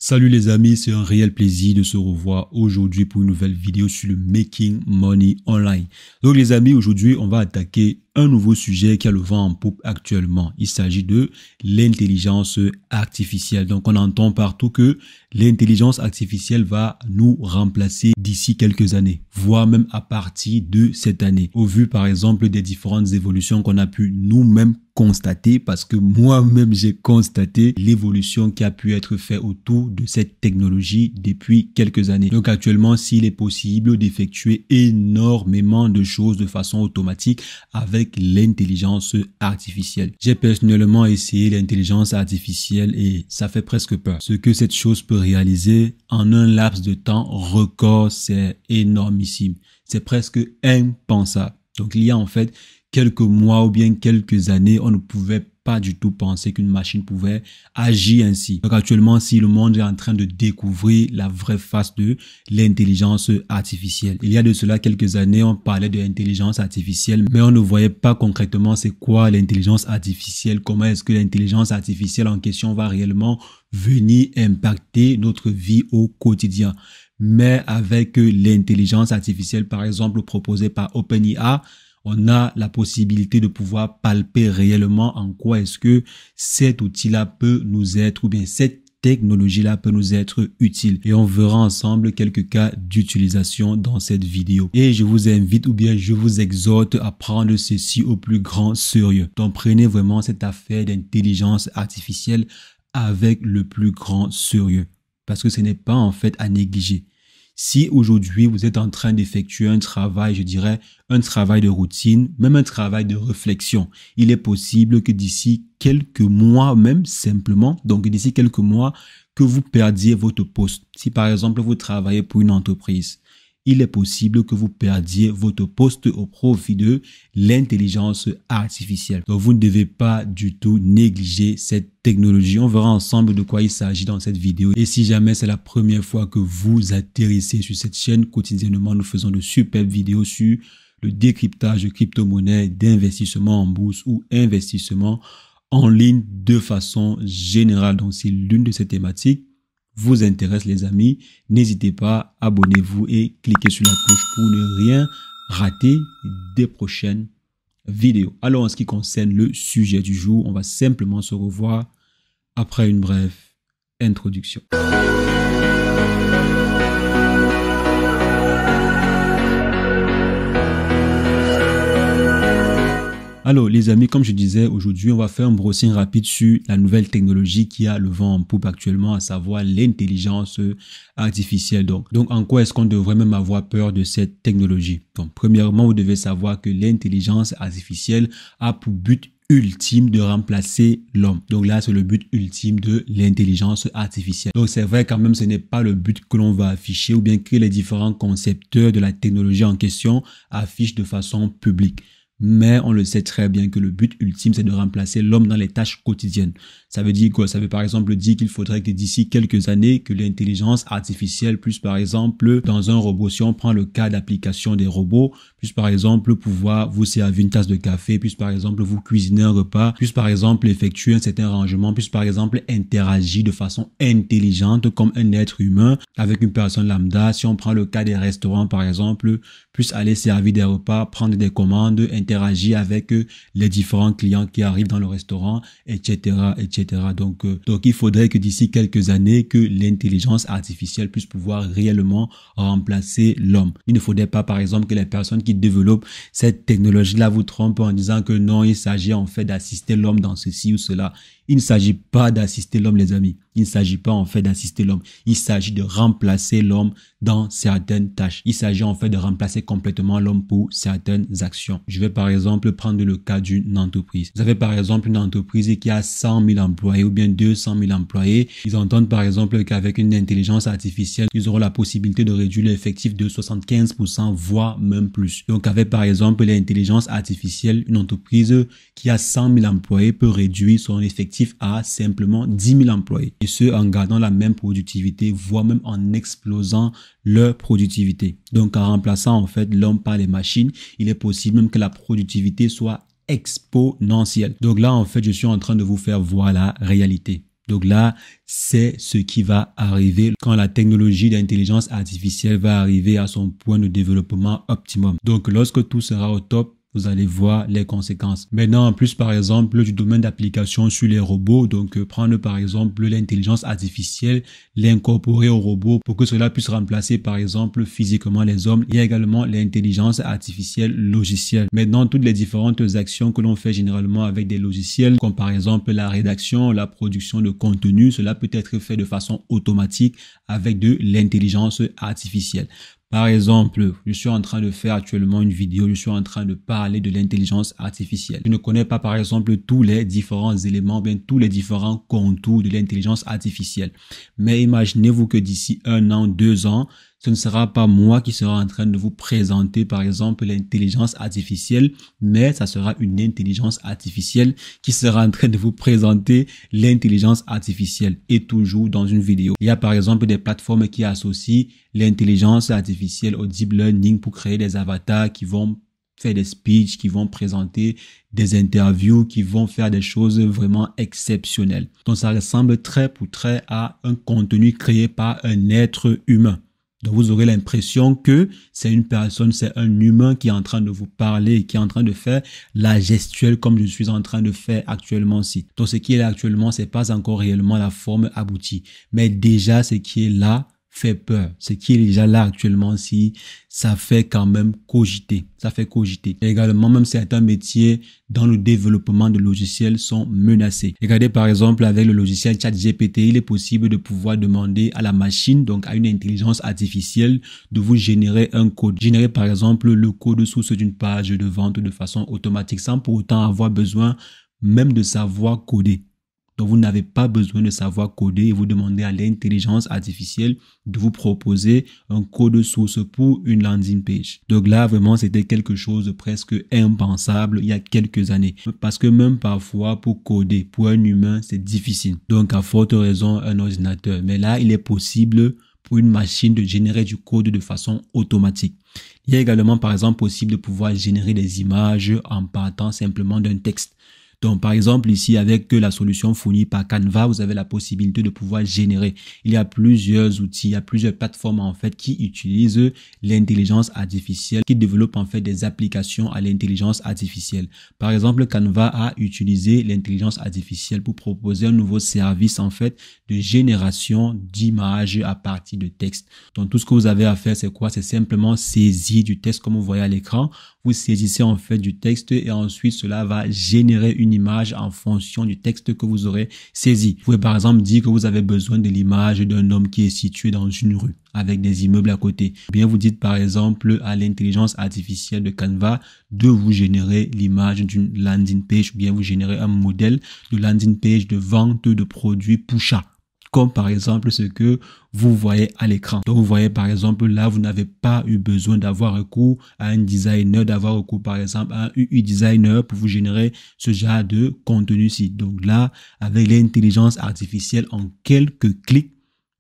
Salut les amis, c'est un réel plaisir de se revoir aujourd'hui pour une nouvelle vidéo sur le Making Money Online. Donc les amis, aujourd'hui on va attaquer un nouveau sujet qui a le vent en poupe actuellement. Il s'agit de l'intelligence artificielle. Donc on entend partout que l'intelligence artificielle va nous remplacer d'ici quelques années, voire même à partir de cette année. Au vu par exemple des différentes évolutions qu'on a pu nous-mêmes constater, parce que moi-même j'ai constaté l'évolution qui a pu être faite autour de cette technologie depuis quelques années. Donc actuellement, s'il est possible d'effectuer énormément de choses de façon automatique avec l'intelligence artificielle. J'ai personnellement essayé l'intelligence artificielle et ça fait presque peur. Ce que cette chose peut réaliser en un laps de temps record, c'est énormissime. C'est presque impensable. Donc il y a en fait quelques mois ou bien quelques années, on ne pouvait pas du tout penser qu'une machine pouvait agir ainsi. Donc actuellement, si le monde est en train de découvrir la vraie face de l'intelligence artificielle. Il y a de cela quelques années, on parlait de l'intelligence artificielle, mais on ne voyait pas concrètement c'est quoi l'intelligence artificielle, comment est-ce que l'intelligence artificielle en question va réellement venir impacter notre vie au quotidien. Mais avec l'intelligence artificielle, par exemple, proposée par OpenAI, on a la possibilité de pouvoir palper réellement en quoi est-ce que cet outil-là peut nous être, ou bien cette technologie-là peut nous être utile. Et on verra ensemble quelques cas d'utilisation dans cette vidéo. Et je vous invite, ou bien je vous exhorte à prendre ceci au plus grand sérieux. Donc prenez vraiment cette affaire d'intelligence artificielle avec le plus grand sérieux. Parce que ce n'est pas en fait à négliger. Si aujourd'hui vous êtes en train d'effectuer un travail, je dirais un travail de routine, même un travail de réflexion, il est possible que d'ici quelques mois, même simplement, donc d'ici quelques mois, que vous perdiez votre poste. Si par exemple vous travaillez pour une entreprise, il est possible que vous perdiez votre poste au profit de l'intelligence artificielle. Donc, vous ne devez pas du tout négliger cette technologie. On verra ensemble de quoi il s'agit dans cette vidéo. Et si jamais c'est la première fois que vous atterrissez sur cette chaîne, quotidiennement, nous faisons de superbes vidéos sur le décryptage de crypto-monnaies, d'investissement en bourse ou investissement en ligne de façon générale. Donc, c'est l'une de ces thématiques vous intéresse les amis, n'hésitez pas, abonnez-vous et cliquez sur la cloche pour ne rien rater des prochaines vidéos. Alors en ce qui concerne le sujet du jour, on va simplement se revoir après une brève introduction. Alors les amis, comme je disais, aujourd'hui on va faire un brossing rapide sur la nouvelle technologie qui a le vent en poupe actuellement, à savoir l'intelligence artificielle. Donc en quoi est-ce qu'on devrait même avoir peur de cette technologie? Donc premièrement, vous devez savoir que l'intelligence artificielle a pour but ultime de remplacer l'homme. Donc là, c'est le but ultime de l'intelligence artificielle. Donc c'est vrai quand même, ce n'est pas le but que l'on va afficher ou bien que les différents concepteurs de la technologie en question affichent de façon publique. Mais on le sait très bien que le but ultime, c'est de remplacer l'homme dans les tâches quotidiennes. Ça veut dire quoi? Ça veut par exemple dire qu'il faudrait que d'ici quelques années, que l'intelligence artificielle puisse par exemple, dans un robot, si on prend le cas d'application des robots, puisse par exemple pouvoir vous servir une tasse de café, puisse par exemple vous cuisiner un repas, puisse par exemple effectuer un certain rangement, puisse par exemple interagir de façon intelligente comme un être humain avec une personne lambda. Si on prend le cas des restaurants par exemple, puisse aller servir des repas, prendre des commandes, interagir avec les différents clients qui arrivent dans le restaurant, etc., etc. Donc il faudrait que d'ici quelques années, que l'intelligence artificielle puisse pouvoir réellement remplacer l'homme. Il ne faudrait pas, par exemple, que les personnes qui développent cette technologie-là vous trompent en disant que non, il s'agit en fait d'assister l'homme dans ceci ou cela. Il ne s'agit pas d'assister l'homme, les amis. Il ne s'agit pas en fait d'assister l'homme. Il s'agit de remplacer l'homme dans certaines tâches. Il s'agit en fait de remplacer complètement l'homme pour certaines actions. Je vais par exemple prendre le cas d'une entreprise. Vous avez par exemple une entreprise qui a 100 000 employés ou bien 200 000 employés. Ils entendent par exemple qu'avec une intelligence artificielle, ils auront la possibilité de réduire l'effectif de 75%, voire même plus. Donc avec par exemple l'intelligence artificielle, une entreprise qui a 100 000 employés peut réduire son effectif à simplement 10 000 employés. Et ce, en gardant la même productivité, voire même en explosant leur productivité. Donc, en remplaçant en fait l'homme par les machines, il est possible même que la productivité soit exponentielle. Donc là, en fait, je suis en train de vous faire voir la réalité. Donc là, c'est ce qui va arriver quand la technologie d'intelligence artificielle va arriver à son point de développement optimum. Donc lorsque tout sera au top, vous allez voir les conséquences. Maintenant, en plus, par exemple, du domaine d'application sur les robots, donc prendre par exemple l'intelligence artificielle, l'incorporer au robot pour que cela puisse remplacer par exemple physiquement les hommes. Il y a également l'intelligence artificielle logicielle. Maintenant, toutes les différentes actions que l'on fait généralement avec des logiciels, comme par exemple la rédaction, la production de contenu, cela peut être fait de façon automatique avec de l'intelligence artificielle. Par exemple, je suis en train de faire actuellement une vidéo, je suis en train de parler de l'intelligence artificielle. Je ne connais pas par exemple tous les différents éléments, bien tous les différents contours de l'intelligence artificielle. Mais imaginez-vous que d'ici 1 an, 2 ans, ce ne sera pas moi qui sera en train de vous présenter par exemple l'intelligence artificielle, mais ça sera une intelligence artificielle qui sera en train de vous présenter l'intelligence artificielle et toujours dans une vidéo. Il y a par exemple des plateformes qui associent l'intelligence artificielle au deep learning pour créer des avatars qui vont faire des speeches, qui vont présenter des interviews, qui vont faire des choses vraiment exceptionnelles. Donc ça ressemble trait pour trait à un contenu créé par un être humain. Donc vous aurez l'impression que c'est une personne, c'est un humain qui est en train de vous parler, qui est en train de faire la gestuelle comme je suis en train de faire actuellement ici. Donc ce qui est là actuellement, c'est pas encore réellement la forme aboutie. Mais déjà ce qui est là fait peur. Ce qui est déjà là actuellement, si ça fait quand même cogiter. Ça fait cogiter. Et également, même certains métiers dans le développement de logiciels sont menacés. Regardez par exemple avec le logiciel ChatGPT, il est possible de pouvoir demander à la machine, donc à une intelligence artificielle, de vous générer un code. Générer par exemple le code source d'une page de vente de façon automatique sans pour autant avoir besoin même de savoir coder. Donc, vous n'avez pas besoin de savoir coder et vous demandez à l'intelligence artificielle de vous proposer un code source pour une landing page. Donc là, vraiment, c'était quelque chose de presque impensable il y a quelques années. Parce que même parfois, pour coder, pour un humain, c'est difficile. Donc, à forte raison, un ordinateur. Mais là, il est possible pour une machine de générer du code de façon automatique. Il y a également, par exemple, possible de pouvoir générer des images en partant simplement d'un texte. Donc, par exemple, ici, avec la solution fournie par Canva, vous avez la possibilité de pouvoir générer. Il y a plusieurs outils, il y a plusieurs plateformes, en fait, qui utilisent l'intelligence artificielle, qui développent, en fait, des applications à l'intelligence artificielle. Par exemple, Canva a utilisé l'intelligence artificielle pour proposer un nouveau service, en fait, de génération d'images à partir de texte. Donc, tout ce que vous avez à faire, c'est quoi? C'est simplement saisir du texte, comme vous voyez à l'écran. Vous saisissez, en fait, du texte et ensuite, cela va générer une image en fonction du texte que vous aurez saisi. Vous pouvez par exemple dire que vous avez besoin de l'image d'un homme qui est situé dans une rue avec des immeubles à côté. Bien, vous dites par exemple à l'intelligence artificielle de Canva de vous générer l'image d'une landing page ou bien vous générer un modèle de landing page de vente de produits Pusha. Comme par exemple ce que vous voyez à l'écran. Donc vous voyez par exemple là, vous n'avez pas eu besoin d'avoir recours à un designer, d'avoir recours par exemple à un UI designer pour vous générer ce genre de contenu-ci. Donc là, avec l'intelligence artificielle, en quelques clics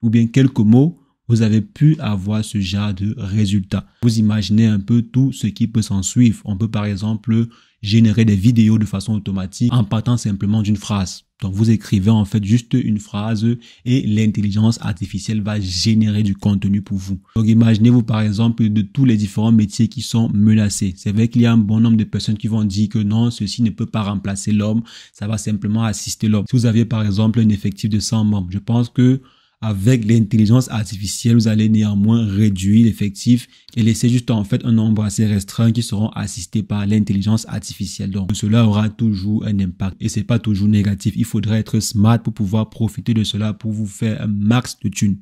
ou bien quelques mots, vous avez pu avoir ce genre de résultat. Vous imaginez un peu tout ce qui peut s'en suivre. On peut par exemple générer des vidéos de façon automatique en partant simplement d'une phrase. Donc, vous écrivez en fait juste une phrase et l'intelligence artificielle va générer du contenu pour vous. Donc, imaginez-vous par exemple de tous les différents métiers qui sont menacés. C'est vrai qu'il y a un bon nombre de personnes qui vont dire que non, ceci ne peut pas remplacer l'homme, ça va simplement assister l'homme. Si vous aviez par exemple un effectif de 100 membres, je pense que avec l'intelligence artificielle, vous allez néanmoins réduire l'effectif et laisser juste en fait un nombre assez restreint qui seront assistés par l'intelligence artificielle. Donc cela aura toujours un impact et c'est pas toujours négatif. Il faudrait être smart pour pouvoir profiter de cela pour vous faire un max de thunes.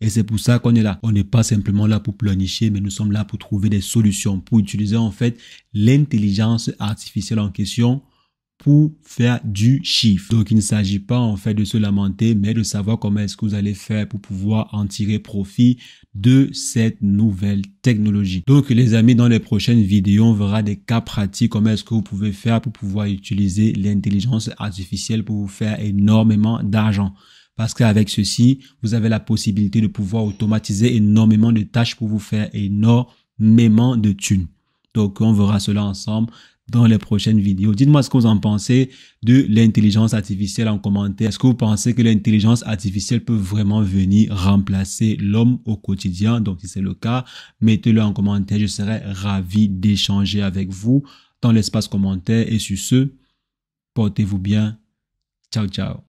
Et c'est pour ça qu'on est là. On n'est pas simplement là pour planifier, mais nous sommes là pour trouver des solutions, pour utiliser en fait l'intelligence artificielle en question pour faire du chiffre. Donc, il ne s'agit pas en fait de se lamenter, mais de savoir comment est-ce que vous allez faire pour pouvoir en tirer profit de cette nouvelle technologie. Donc, les amis, dans les prochaines vidéos, on verra des cas pratiques, comment est-ce que vous pouvez faire pour pouvoir utiliser l'intelligence artificielle pour vous faire énormément d'argent. Parce qu'avec ceci, vous avez la possibilité de pouvoir automatiser énormément de tâches pour vous faire énormément de thunes. Donc, on verra cela ensemble dans les prochaines vidéos. Dites-moi ce que vous en pensez de l'intelligence artificielle en commentaire. Est-ce que vous pensez que l'intelligence artificielle peut vraiment venir remplacer l'homme au quotidien? Donc, si c'est le cas, mettez-le en commentaire. Je serai ravi d'échanger avec vous dans l'espace commentaire. Et sur ce, portez-vous bien. Ciao, ciao.